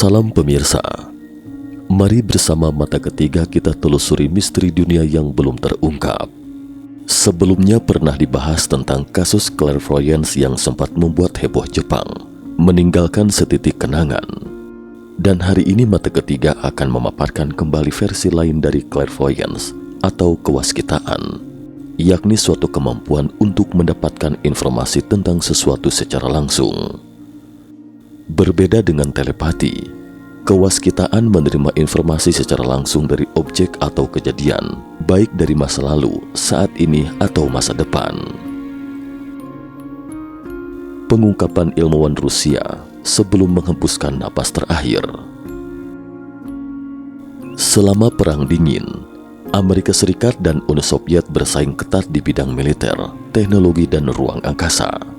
Salam pemirsa, mari bersama mata ketiga kita telusuri misteri dunia yang belum terungkap. Sebelumnya pernah dibahas tentang kasus clairvoyance yang sempat membuat heboh Jepang, meninggalkan setitik kenangan. Dan hari ini mata ketiga akan memaparkan kembali versi lain dari clairvoyance atau kewaskitaan, yakni suatu kemampuan untuk mendapatkan informasi tentang sesuatu secara langsung. Berbeda dengan telepati, kewaskitaan menerima informasi secara langsung dari objek atau kejadian, baik dari masa lalu, saat ini, atau masa depan. Pengungkapan ilmuwan Rusia sebelum menghembuskan napas terakhir. Selama Perang Dingin, Amerika Serikat dan Uni Soviet bersaing ketat di bidang militer, teknologi, dan ruang angkasa.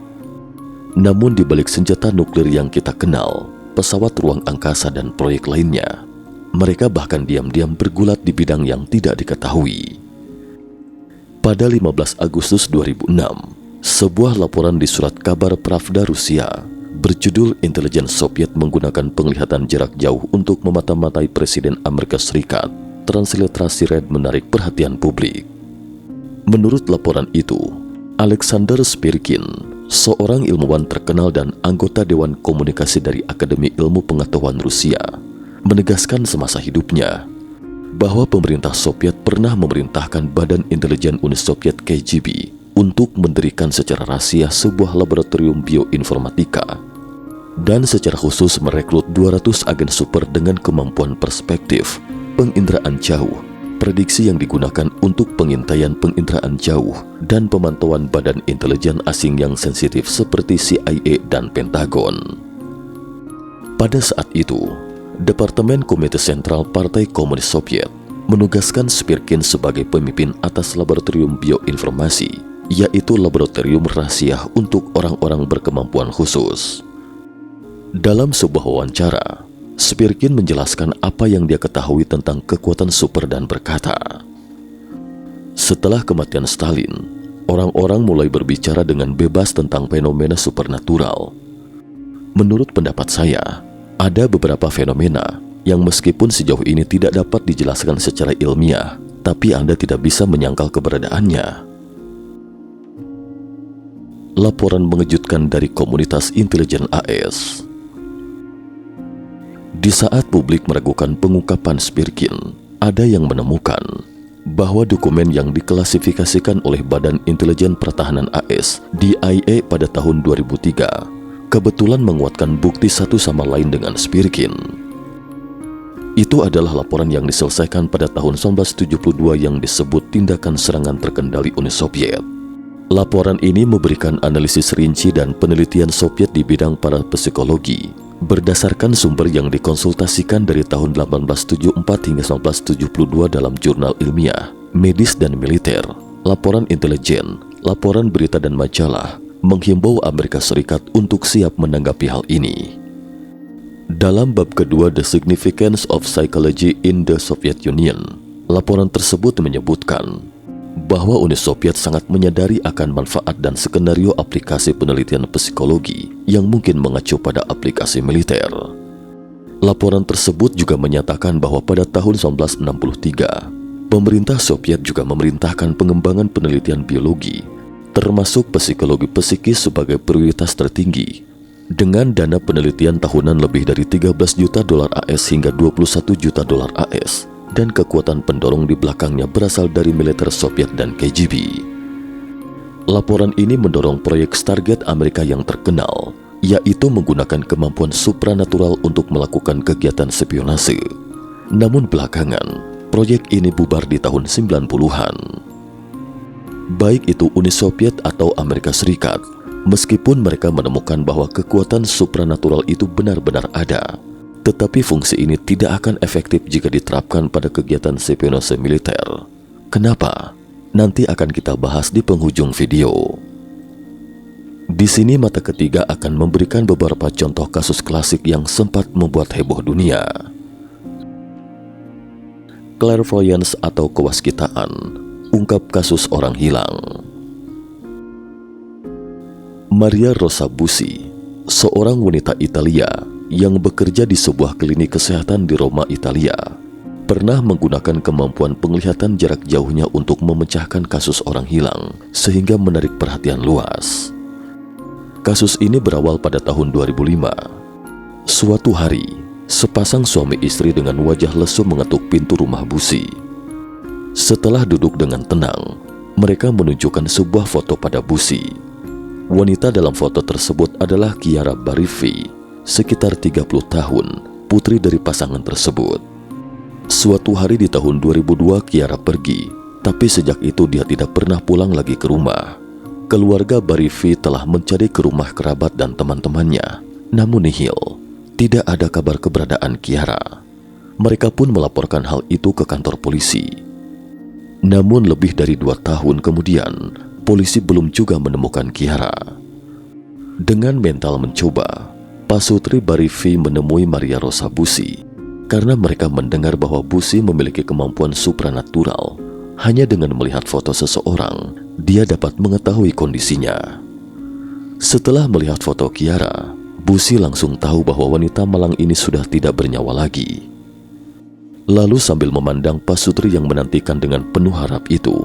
Namun di balik senjata nuklir yang kita kenal, pesawat ruang angkasa dan proyek lainnya, mereka bahkan diam-diam bergulat di bidang yang tidak diketahui. Pada 15 Agustus 2006, sebuah laporan di surat kabar Pravda Rusia berjudul Intelijen Soviet menggunakan penglihatan jarak jauh untuk memata-matai Presiden Amerika Serikat, transliterasi red menarik perhatian publik. Menurut laporan itu, Alexander Spirkin, seorang ilmuwan terkenal dan anggota Dewan Komunikasi dari Akademi Ilmu Pengetahuan Rusia, menegaskan semasa hidupnya bahwa pemerintah Soviet pernah memerintahkan Badan Intelijen Uni Soviet KGB untuk mendirikan secara rahasia sebuah laboratorium bioinformatika dan secara khusus merekrut 200 agen super dengan kemampuan perspektif, penginderaan jauh, prediksi yang digunakan untuk pengintaian penginderaan jauh, dan pemantauan badan intelijen asing yang sensitif seperti CIA dan Pentagon. Pada saat itu, Departemen Komite Sentral Partai Komunis Soviet menugaskan Spirkin sebagai pemimpin atas laboratorium bioinformasi, yaitu laboratorium rahasia untuk orang-orang berkemampuan khusus. Dalam sebuah wawancara, Spirkin menjelaskan apa yang dia ketahui tentang kekuatan super dan berkata, "Setelah kematian Stalin, orang-orang mulai berbicara dengan bebas tentang fenomena supernatural. Menurut pendapat saya, ada beberapa fenomena yang meskipun sejauh ini tidak dapat dijelaskan secara ilmiah, tapi Anda tidak bisa menyangkal keberadaannya." Laporan mengejutkan dari komunitas intelijen AS. Di saat publik meragukan pengungkapan Spirkin, ada yang menemukan bahwa dokumen yang diklasifikasikan oleh Badan Intelijen Pertahanan AS DIA pada tahun 2003 kebetulan menguatkan bukti satu sama lain dengan Spirkin. Itu adalah laporan yang diselesaikan pada tahun 1972 yang disebut tindakan serangan terkendali Uni Soviet. Laporan ini memberikan analisis rinci dan penelitian Soviet di bidang parapsikologi berdasarkan sumber yang dikonsultasikan dari tahun 1874 hingga 1972 dalam jurnal ilmiah, medis dan militer, laporan intelijen, laporan berita dan majalah, menghimbau Amerika Serikat untuk siap menanggapi hal ini. Dalam bab kedua The Significance of Psychology in the Soviet Union, laporan tersebut menyebutkan bahwa Uni Soviet sangat menyadari akan manfaat dan skenario aplikasi penelitian psikologi yang mungkin mengacu pada aplikasi militer. Laporan tersebut juga menyatakan bahwa pada tahun 1963, pemerintah Soviet juga memerintahkan pengembangan penelitian biologi, termasuk psikologi psikis sebagai prioritas tertinggi, dengan dana penelitian tahunan lebih dari 13 juta dolar AS hingga 21 juta dolar AS, dan kekuatan pendorong di belakangnya berasal dari militer Soviet dan KGB. Laporan ini mendorong proyek Stargate Amerika yang terkenal, yaitu menggunakan kemampuan supranatural untuk melakukan kegiatan spionase. Namun belakangan, proyek ini bubar di tahun 90-an. Baik itu Uni Soviet atau Amerika Serikat, meskipun mereka menemukan bahwa kekuatan supranatural itu benar-benar ada, tetapi fungsi ini tidak akan efektif jika diterapkan pada kegiatan spionase militer. Kenapa? Nanti akan kita bahas di penghujung video. Di sini mata ketiga akan memberikan beberapa contoh kasus klasik yang sempat membuat heboh dunia. Clairvoyance atau kewaskitaan, ungkap kasus orang hilang. Maria Rosa Bussi, seorang wanita Italia yang bekerja di sebuah klinik kesehatan di Roma, Italia, pernah menggunakan kemampuan penglihatan jarak jauhnya untuk memecahkan kasus orang hilang sehingga menarik perhatian luas. Kasus ini berawal pada tahun 2005. Suatu hari, sepasang suami istri dengan wajah lesu mengetuk pintu rumah Busi. Setelah duduk dengan tenang, mereka menunjukkan sebuah foto pada Busi. Wanita dalam foto tersebut adalah Chiara Bariffi, sekitar 30 tahun, putri dari pasangan tersebut. Suatu hari di tahun 2002 Chiara pergi, tapi sejak itu dia tidak pernah pulang lagi ke rumah. Keluarga Bariffi telah mencari ke rumah kerabat dan teman-temannya, namun nihil. Tidak ada kabar keberadaan Chiara. Mereka pun melaporkan hal itu ke kantor polisi. Namun lebih dari 2 tahun kemudian, polisi belum juga menemukan Chiara. Dengan mental mencoba, Pasutri Bariffi menemui Maria Rosa Busi karena mereka mendengar bahwa Busi memiliki kemampuan supranatural. Hanya dengan melihat foto seseorang, dia dapat mengetahui kondisinya. Setelah melihat foto Chiara, Busi langsung tahu bahwa wanita malang ini sudah tidak bernyawa lagi. Lalu sambil memandang Pasutri yang menantikan dengan penuh harap itu,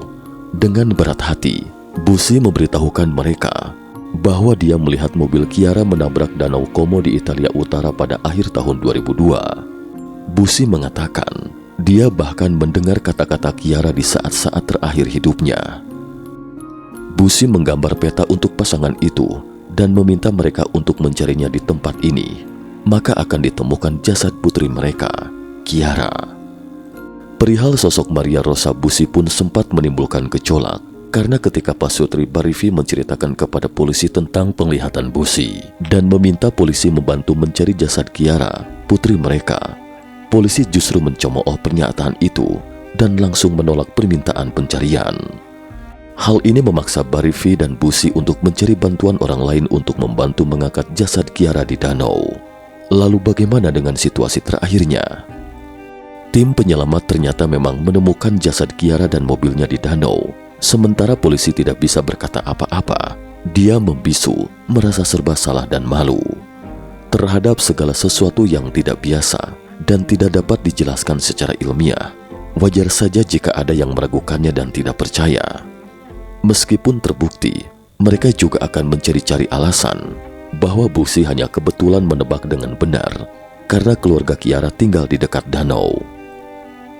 dengan berat hati, Busi memberitahukan mereka bahwa dia melihat mobil Chiara menabrak Danau Como di Italia Utara pada akhir tahun 2002. Busi mengatakan dia bahkan mendengar kata-kata Chiara di saat-saat terakhir hidupnya. Busi menggambar peta untuk pasangan itu dan meminta mereka untuk mencarinya di tempat ini, maka akan ditemukan jasad putri mereka, Chiara. Perihal sosok Maria Rosa Busi pun sempat menimbulkan gejolak, karena ketika Pasutri Bariffi menceritakan kepada polisi tentang penglihatan Busi dan meminta polisi membantu mencari jasad Chiara, putri mereka, polisi justru mencemooh pernyataan itu dan langsung menolak permintaan pencarian. Hal ini memaksa Bariffi dan Busi untuk mencari bantuan orang lain untuk membantu mengangkat jasad Chiara di danau. Lalu bagaimana dengan situasi terakhirnya? Tim penyelamat ternyata memang menemukan jasad Chiara dan mobilnya di danau. Sementara polisi tidak bisa berkata apa-apa. Dia membisu, merasa serba salah dan malu terhadap segala sesuatu yang tidak biasa dan tidak dapat dijelaskan secara ilmiah. Wajar saja jika ada yang meragukannya dan tidak percaya. Meskipun terbukti, mereka juga akan mencari-cari alasan bahwa Busi hanya kebetulan menebak dengan benar karena keluarga Chiara tinggal di dekat danau.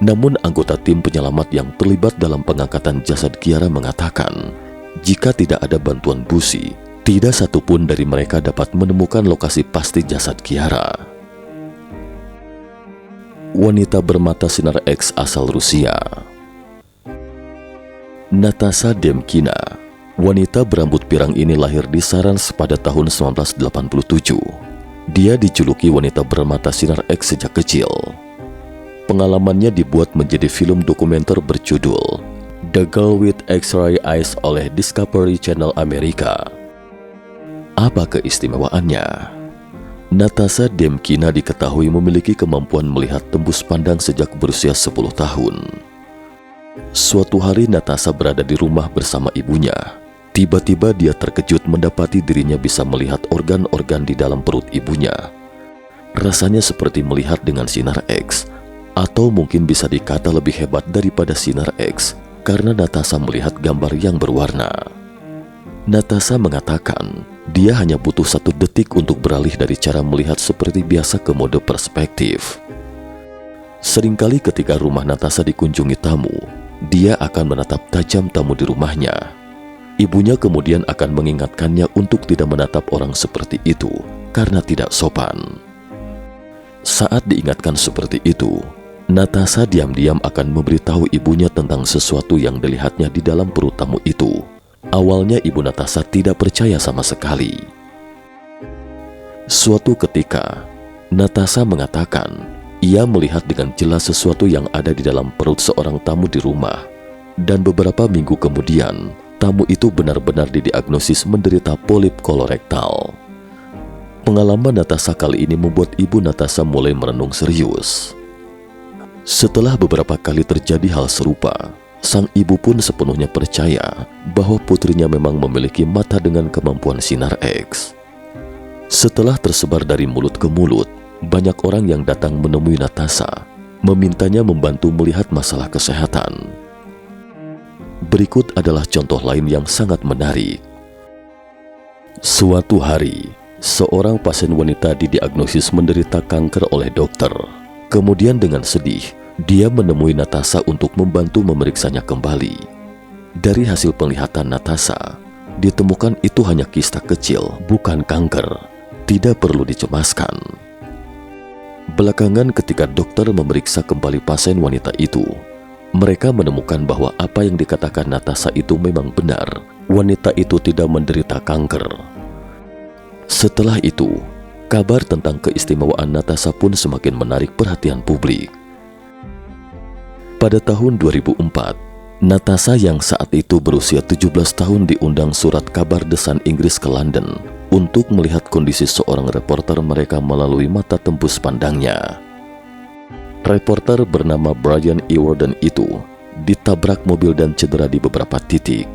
Namun anggota tim penyelamat yang terlibat dalam pengangkatan jasad Chiara mengatakan, jika tidak ada bantuan Busi, tidak satupun dari mereka dapat menemukan lokasi pasti jasad Chiara. Wanita bermata sinar X asal Rusia. Natasha Demkina, wanita berambut pirang ini lahir di Saransk pada tahun 1987. Dia dijuluki wanita bermata sinar X sejak kecil. Pengalamannya dibuat menjadi film dokumenter berjudul The Girl with X-Ray Eyes oleh Discovery Channel Amerika. Apa keistimewaannya? Natasha Demkina diketahui memiliki kemampuan melihat tembus pandang sejak berusia 10 tahun. Suatu hari Natasha berada di rumah bersama ibunya. Tiba-tiba dia terkejut mendapati dirinya bisa melihat organ-organ di dalam perut ibunya. Rasanya seperti melihat dengan sinar X, atau mungkin bisa dikata lebih hebat daripada sinar X, karena Natasha melihat gambar yang berwarna. Natasha mengatakan dia hanya butuh 1 detik untuk beralih dari cara melihat seperti biasa ke mode perspektif. Seringkali ketika rumah Natasha dikunjungi tamu, dia akan menatap tajam tamu di rumahnya. Ibunya kemudian akan mengingatkannya untuk tidak menatap orang seperti itu karena tidak sopan. Saat diingatkan seperti itu, Natasha diam-diam akan memberitahu ibunya tentang sesuatu yang dilihatnya di dalam perut tamu itu. Awalnya ibu Natasha tidak percaya sama sekali. Suatu ketika, Natasha mengatakan ia melihat dengan jelas sesuatu yang ada di dalam perut seorang tamu di rumah. Dan beberapa minggu kemudian, tamu itu benar-benar didiagnosis menderita polip kolorektal. Pengalaman Natasha kali ini membuat ibu Natasha mulai merenung serius. Setelah beberapa kali terjadi hal serupa, sang ibu pun sepenuhnya percaya bahwa putrinya memang memiliki mata dengan kemampuan sinar X. Setelah tersebar dari mulut ke mulut, banyak orang yang datang menemui Natasha, memintanya membantu melihat masalah kesehatan. Berikut adalah contoh lain yang sangat menarik. Suatu hari, seorang pasien wanita didiagnosis menderita kanker oleh dokter. Kemudian dengan sedih, dia menemui Natasha untuk membantu memeriksanya kembali. Dari hasil penglihatan Natasha, ditemukan itu hanya kista kecil, bukan kanker. Tidak perlu dicemaskan. Belakangan ketika dokter memeriksa kembali pasien wanita itu, mereka menemukan bahwa apa yang dikatakan Natasha itu memang benar. Wanita itu tidak menderita kanker. Setelah itu, kabar tentang keistimewaan Natasha pun semakin menarik perhatian publik. Pada tahun 2004, Natasha yang saat itu berusia 17 tahun diundang surat kabar The Sun Inggris ke London untuk melihat kondisi seorang reporter mereka melalui mata tembus pandangnya. Reporter bernama Brian E. Warden itu ditabrak mobil dan cedera di beberapa titik.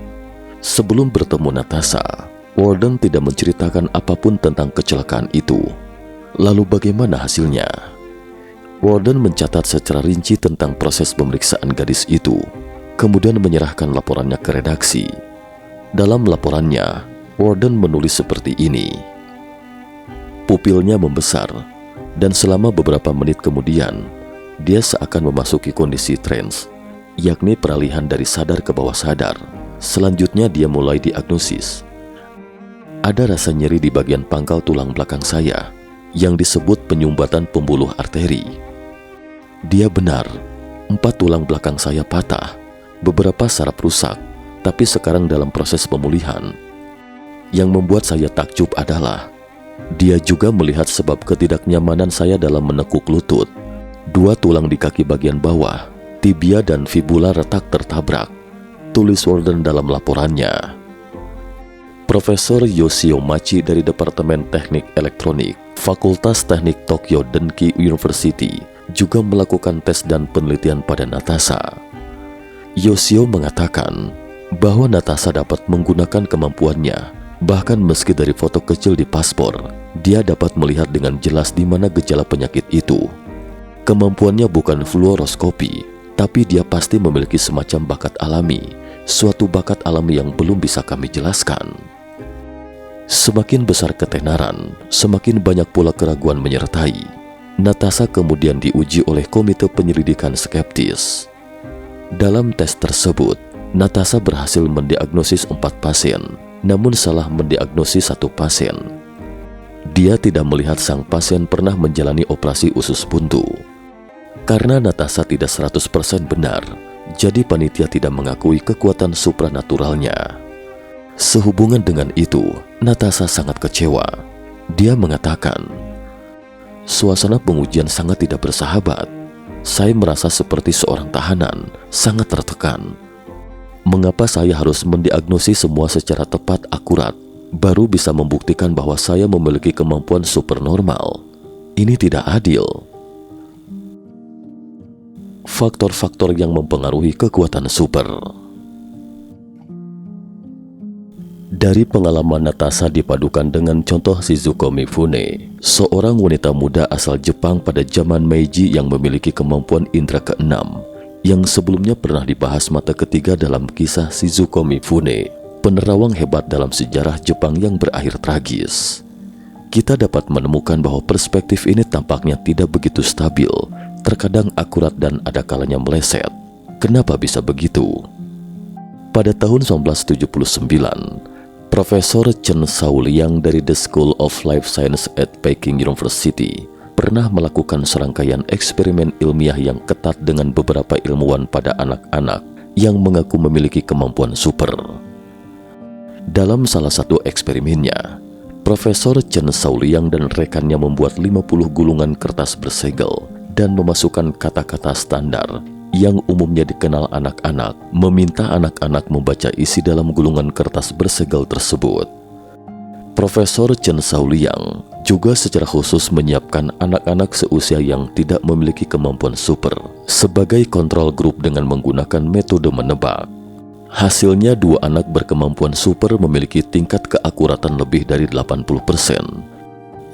Sebelum bertemu Natasha, Warden tidak menceritakan apapun tentang kecelakaan itu. Lalu bagaimana hasilnya? Warden mencatat secara rinci tentang proses pemeriksaan gadis itu, kemudian menyerahkan laporannya ke redaksi. Dalam laporannya, Warden menulis seperti ini. Pupilnya membesar, dan selama beberapa menit kemudian, dia seakan memasuki kondisi trance, yakni peralihan dari sadar ke bawah sadar. Selanjutnya dia mulai diagnosis. Ada rasa nyeri di bagian pangkal tulang belakang saya, yang disebut penyumbatan pembuluh arteri. Dia benar, 4 tulang belakang saya patah, beberapa saraf rusak, tapi sekarang dalam proses pemulihan. Yang membuat saya takjub adalah, dia juga melihat sebab ketidaknyamanan saya dalam menekuk lutut. 2 tulang di kaki bagian bawah, tibia dan fibula retak tertabrak, tulis Warden dalam laporannya. Profesor Yoshio Machi dari Departemen Teknik Elektronik, Fakultas Teknik Tokyo Denki University, juga melakukan tes dan penelitian pada Natasha. Yoshio mengatakan bahwa Natasha dapat menggunakan kemampuannya, bahkan meski dari foto kecil di paspor, dia dapat melihat dengan jelas di mana gejala penyakit itu. Kemampuannya bukan fluoroskopi, tapi dia pasti memiliki semacam bakat alami, suatu bakat alami yang belum bisa kami jelaskan. Semakin besar ketenaran, semakin banyak pula keraguan menyertai. Natasha kemudian diuji oleh komite penyelidikan skeptis. Dalam tes tersebut, Natasha berhasil mendiagnosis 4 pasien, namun salah mendiagnosis 1 pasien. Dia tidak melihat sang pasien pernah menjalani operasi usus buntu. Karena Natasha tidak 100% benar, jadi panitia tidak mengakui kekuatan supranaturalnya. Sehubungan dengan itu, Natasha sangat kecewa. Dia mengatakan, "Suasana pengujian sangat tidak bersahabat. Saya merasa seperti seorang tahanan, sangat tertekan. Mengapa saya harus mendiagnosis semua secara tepat akurat, baru bisa membuktikan bahwa saya memiliki kemampuan supernormal? Ini tidak adil." Faktor-faktor yang mempengaruhi kekuatan super. Dari pengalaman Natasha dipadukan dengan contoh Shizuko Mifune, seorang wanita muda asal Jepang pada zaman Meiji yang memiliki kemampuan indera keenam, yang sebelumnya pernah dibahas mata ketiga dalam kisah Shizuko Mifune, penerawang hebat dalam sejarah Jepang yang berakhir tragis. Kita dapat menemukan bahwa perspektif ini tampaknya tidak begitu stabil, terkadang akurat dan ada kalanya meleset. Kenapa bisa begitu? Pada tahun 1979, Profesor Chen Shaoliang dari The School of Life Science at Peking University pernah melakukan serangkaian eksperimen ilmiah yang ketat dengan beberapa ilmuwan pada anak-anak yang mengaku memiliki kemampuan super. Dalam salah satu eksperimennya, Profesor Chen Shaoliang dan rekannya membuat 50 gulungan kertas bersegel dan memasukkan kata-kata standar yang umumnya dikenal anak-anak, meminta anak-anak membaca isi dalam gulungan kertas bersegel tersebut. Profesor Chen Shaoliang juga secara khusus menyiapkan anak-anak seusia yang tidak memiliki kemampuan super sebagai kontrol grup dengan menggunakan metode menebak. Hasilnya 2 anak berkemampuan super memiliki tingkat keakuratan lebih dari 80%.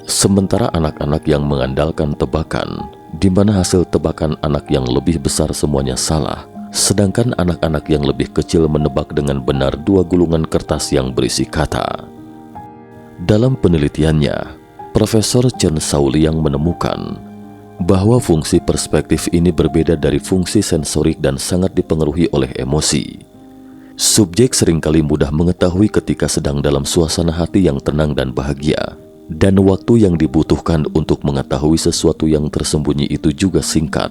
Sementara anak-anak yang mengandalkan tebakan, di mana hasil tebakan anak yang lebih besar semuanya salah, sedangkan anak-anak yang lebih kecil menebak dengan benar 2 gulungan kertas yang berisi kata. Dalam penelitiannya, Profesor Chen Shaoliang menemukan bahwa fungsi perspektif ini berbeda dari fungsi sensorik dan sangat dipengaruhi oleh emosi. Subjek seringkali mudah mengetahui ketika sedang dalam suasana hati yang tenang dan bahagia, dan waktu yang dibutuhkan untuk mengetahui sesuatu yang tersembunyi itu juga singkat.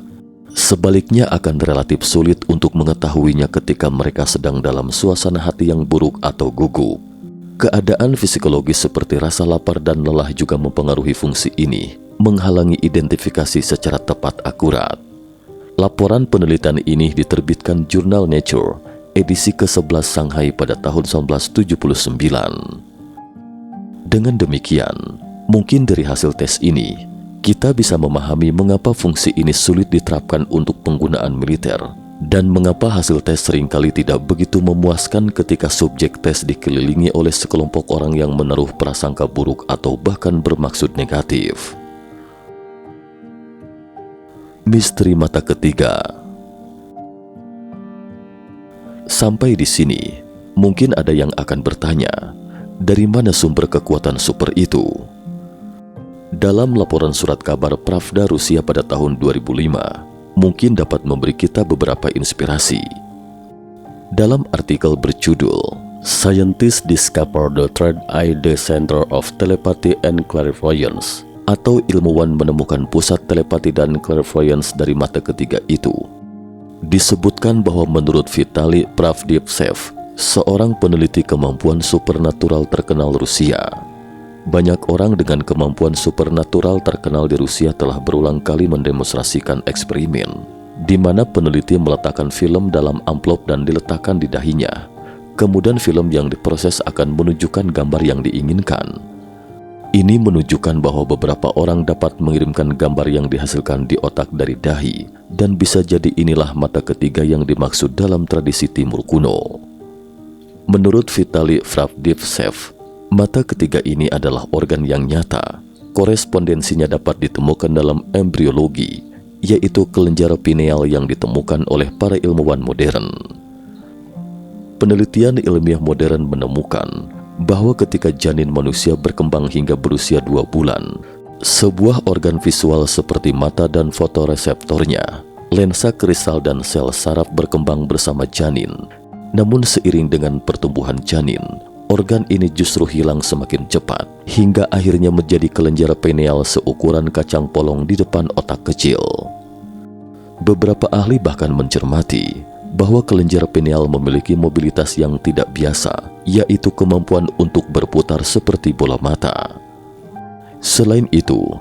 Sebaliknya akan relatif sulit untuk mengetahuinya ketika mereka sedang dalam suasana hati yang buruk atau gugup. Keadaan psikologis seperti rasa lapar dan lelah juga mempengaruhi fungsi ini, menghalangi identifikasi secara tepat akurat. Laporan penelitian ini diterbitkan jurnal Nature, edisi ke-11 Shanghai pada tahun 1979. Dengan demikian, mungkin dari hasil tes ini, kita bisa memahami mengapa fungsi ini sulit diterapkan untuk penggunaan militer, dan mengapa hasil tes seringkali tidak begitu memuaskan ketika subjek tes dikelilingi oleh sekelompok orang yang menaruh prasangka buruk atau bahkan bermaksud negatif. Misteri mata ketiga. Sampai di sini, mungkin ada yang akan bertanya, dari mana sumber kekuatan super itu? Dalam laporan surat kabar Pravda Rusia pada tahun 2005, mungkin dapat memberi kita beberapa inspirasi. Dalam artikel berjudul Scientists Discover the Third Eye, the Center of Telepathy and Clairvoyance, atau ilmuwan menemukan pusat telepati dan clairvoyance dari mata ketiga itu, disebutkan bahwa menurut Vitali Pravdivtsev, seorang peneliti kemampuan supernatural terkenal Rusia, banyak orang dengan kemampuan supernatural terkenal di Rusia telah berulang kali mendemonstrasikan eksperimen, di mana peneliti meletakkan film dalam amplop dan diletakkan di dahinya. Kemudian film yang diproses akan menunjukkan gambar yang diinginkan. Ini menunjukkan bahwa beberapa orang dapat mengirimkan gambar yang dihasilkan di otak dari dahi, dan bisa jadi inilah mata ketiga yang dimaksud dalam tradisi Timur kuno. Menurut Vitali Pravdivtsev, mata ketiga ini adalah organ yang nyata. Korespondensinya dapat ditemukan dalam embriologi, yaitu kelenjar pineal yang ditemukan oleh para ilmuwan modern. Penelitian ilmiah modern menemukan bahwa ketika janin manusia berkembang hingga berusia 2 bulan, sebuah organ visual seperti mata dan fotoreseptornya, lensa kristal dan sel saraf berkembang bersama janin. Namun seiring dengan pertumbuhan janin, organ ini justru hilang semakin cepat, hingga akhirnya menjadi kelenjar pineal seukuran kacang polong di depan otak kecil. Beberapa ahli bahkan mencermati bahwa kelenjar pineal memiliki mobilitas yang tidak biasa, yaitu kemampuan untuk berputar seperti bola mata. Selain itu,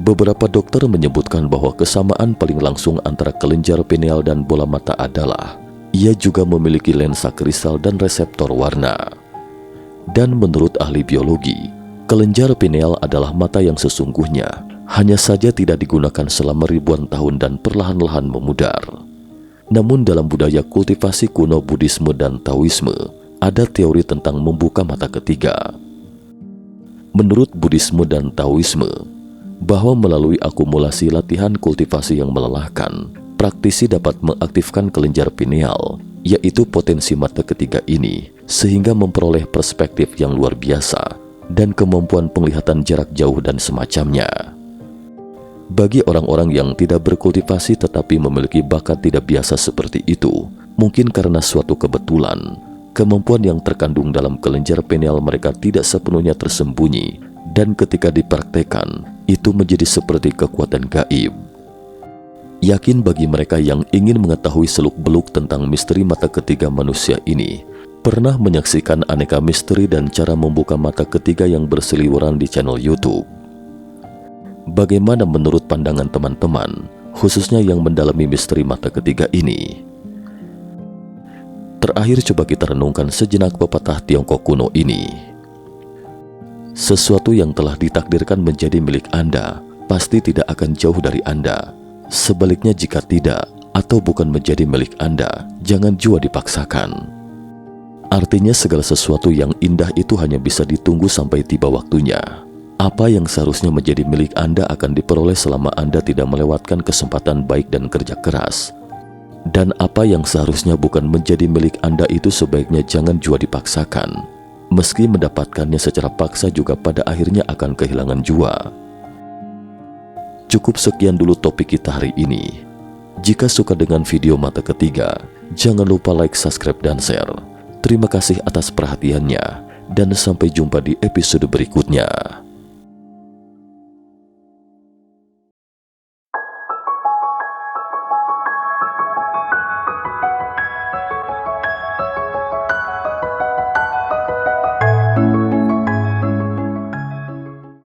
beberapa dokter menyebutkan bahwa kesamaan paling langsung antara kelenjar pineal dan bola mata adalah ia juga memiliki lensa kristal dan reseptor warna. Dan menurut ahli biologi, kelenjar pineal adalah mata yang sesungguhnya, hanya saja tidak digunakan selama ribuan tahun dan perlahan-lahan memudar. Namun dalam budaya kultivasi kuno Buddhisme dan Taoisme, ada teori tentang membuka mata ketiga. Menurut Buddhisme dan Taoisme, bahwa melalui akumulasi latihan kultivasi yang melelahkan, praktisi dapat mengaktifkan kelenjar pineal, yaitu potensi mata ketiga ini, sehingga memperoleh perspektif yang luar biasa dan kemampuan penglihatan jarak jauh dan semacamnya. Bagi orang-orang yang tidak berkultivasi tetapi memiliki bakat tidak biasa seperti itu, mungkin karena suatu kebetulan, kemampuan yang terkandung dalam kelenjar pineal mereka tidak sepenuhnya tersembunyi, dan ketika dipraktekkan, itu menjadi seperti kekuatan gaib. Yakin bagi mereka yang ingin mengetahui seluk-beluk tentang misteri mata ketiga manusia ini, pernah menyaksikan aneka misteri dan cara membuka mata ketiga yang berseliweran di channel YouTube. Bagaimana menurut pandangan teman-teman, khususnya yang mendalami misteri mata ketiga ini? Terakhir, coba kita renungkan sejenak pepatah Tiongkok kuno ini. Sesuatu yang telah ditakdirkan menjadi milik Anda, pasti tidak akan jauh dari Anda. Sebaliknya jika tidak, atau bukan menjadi milik Anda, jangan jua dipaksakan. Artinya segala sesuatu yang indah itu hanya bisa ditunggu sampai tiba waktunya. Apa yang seharusnya menjadi milik Anda akan diperoleh selama Anda tidak melewatkan kesempatan baik dan kerja keras. Dan apa yang seharusnya bukan menjadi milik Anda itu sebaiknya jangan jua dipaksakan. Meski mendapatkannya secara paksa juga pada akhirnya akan kehilangan jua. Cukup sekian dulu topik kita hari ini. Jika suka dengan video mata ketiga, jangan lupa like, subscribe, dan share. Terima kasih atas perhatiannya, dan sampai jumpa di episode berikutnya.